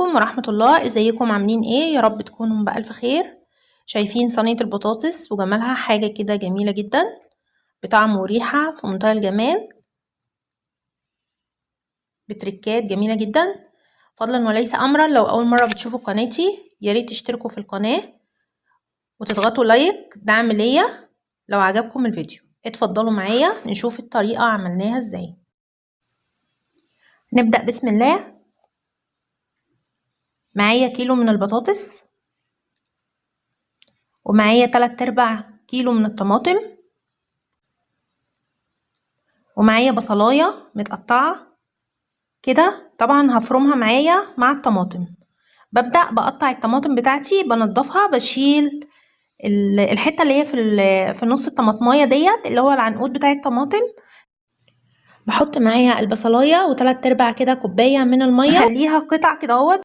عليكم ورحمة الله. ازيكم عاملين ايه؟ يا رب تكونوا بألف خير. شايفين صينية البطاطس وجمالها؟ حاجة كده جميلة جدا بطعم وريحة في منتهى الجمال، بتركات جميلة جدا. فضلا وليس أمرا، لو أول مرة بتشوفوا قناتي ياريت تشتركوا في القناة وتضغطوا لايك دعم ليا لو عجبكم الفيديو. اتفضلوا معايا نشوف الطريقة عملناها ازاي. نبدأ بسم الله. معايا كيلو من البطاطس، ومعايا 3/4 كيلو من الطماطم، ومعايا بصلاية متقطعة كده. طبعا هفرمها معايا مع الطماطم. ببدأ بقطع الطماطم بتاعتي، بنضفها، بشيل الحتة اللي هي في نص الطماطمايه ديت، اللي هو العنقود بتاع الطماطم. بحط معايا البصلاية و3/4 كده كوباية من المية، هخليها قطع كده اهوت